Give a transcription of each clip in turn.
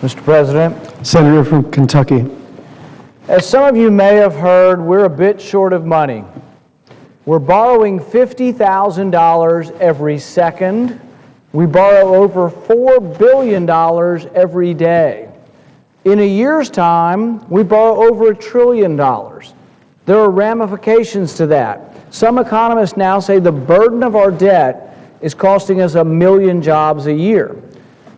Mr. President. Senator from Kentucky. As some of you may have heard, we're a bit short of money. We're borrowing $50,000 every second. We borrow over $4 billion every day. In a year's time, we borrow over $1 trillion. There are ramifications to that. Some economists now say the burden of our debt is costing us 1 million jobs a year.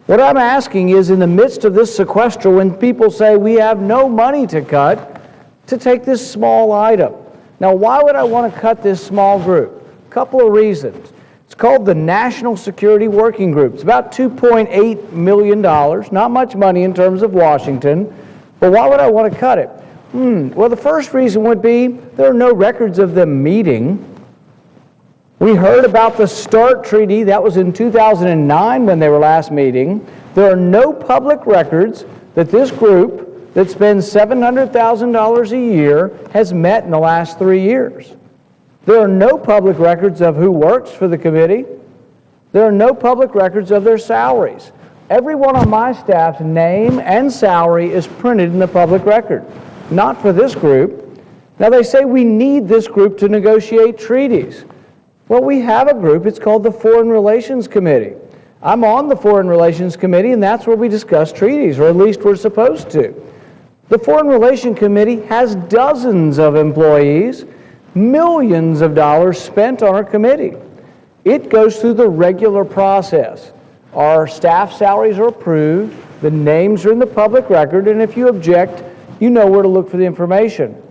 What I'm asking is, in the midst of this sequester, when people say we have no money to cut, to take this small item. Now, why would I want to cut this small group? A couple of reasons. It's called the National Security Working Group. It's about $2.8 million, not much money in terms of Washington, but why would I want to cut it? Well, the first reason would be there are no records of them meeting. We heard about the START Treaty. That was in 2009 when they were last meeting. There are no public records that this group that spends $700,000 a year has met in the last 3 years. There are no public records of who works for the committee. There are no public records of their salaries. Everyone on my staff's name and salary is printed in the public record. Not for this group. Now, they say we need this group to negotiate treaties. Well, we have a group. It's called the Foreign Relations Committee. I'm on the Foreign Relations Committee, and that's where we discuss treaties, or at least we're supposed to. The Foreign Relations Committee has dozens of employees, millions of dollars spent on our committee. It goes through the regular process. Our staff salaries are approved, the names are in the public record, and if you object, you know where to look for the information.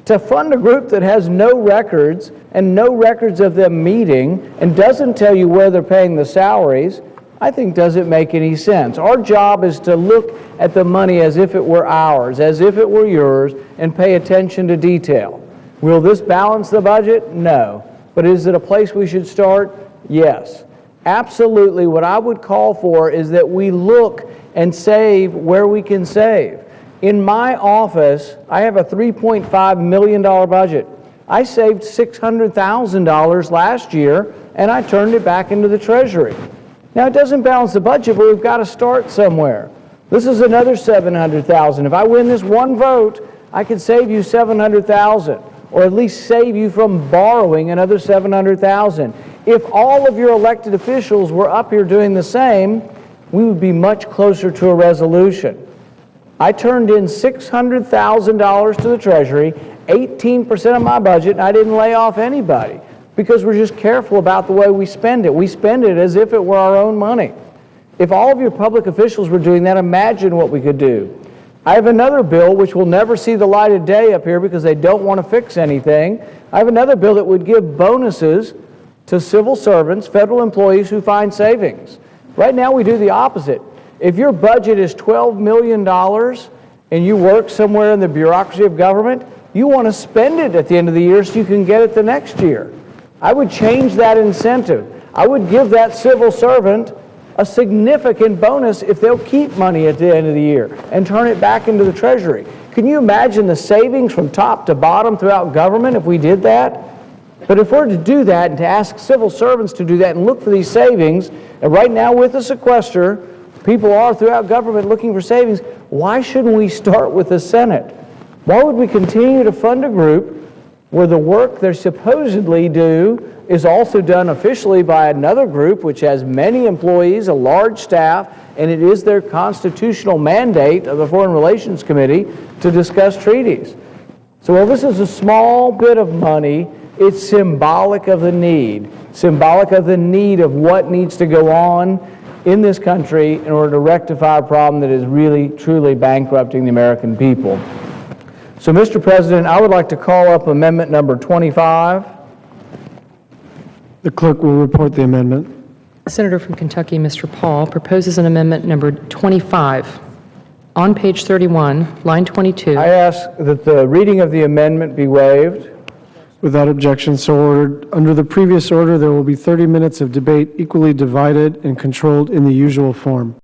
To fund a group that has no records and no records of them meeting and doesn't tell you where they're paying the salaries, I think doesn't make any sense. Our job is to look at the money as if it were ours, as if it were yours, and pay attention to detail. Will this balance the budget? No. But is it a place we should start? Yes. Absolutely. What I would call for is that we look and save where we can save. In my office, I have a $3.5 million budget. I saved $600,000 last year, and I turned it back into the Treasury. Now, it doesn't balance the budget, but we've got to start somewhere. This is another $700,000. If I win this one vote, I could save you $700,000, or at least save you from borrowing another $700,000. If all of your elected officials were up here doing the same, we would be much closer to a resolution. I turned in $600,000 to the Treasury, 18% of my budget, and I didn't lay off anybody because we're just careful about the way we spend it. We spend it as if it were our own money. If all of your public officials were doing that, imagine what we could do. I have another bill which will never see the light of day up here because they don't want to fix anything. I have another bill that would give bonuses to civil servants, federal employees who find savings. Right now we do the opposite. If your budget is $12 million and you work somewhere in the bureaucracy of government, you want to spend it at the end of the year so you can get it the next year. I would change that incentive. I would give that civil servant a significant bonus if they'll keep money at the end of the year and turn it back into the Treasury. Can you imagine the savings from top to bottom throughout government if we did that? But if we're to do that and to ask civil servants to do that and look for these savings, and right now with the sequester, people are throughout government looking for savings, why shouldn't we start with the Senate? Why would we continue to fund a group where the work they supposedly do is also done officially by another group which has many employees, a large staff, and it is their constitutional mandate of the Foreign Relations Committee to discuss treaties? So while this is a small bit of money, it's symbolic of the need of what needs to go on in this country in order to rectify a problem that is really, truly bankrupting the American people. So, Mr. President, I would like to call up amendment number 25. The clerk will report the amendment. Senator from Kentucky, Mr. Paul, proposes an amendment number 25. On page 31, line 22. I ask that the reading of the amendment be waived. Without objection, so ordered. Under the previous order, there will be 30 minutes of debate equally divided and controlled in the usual form.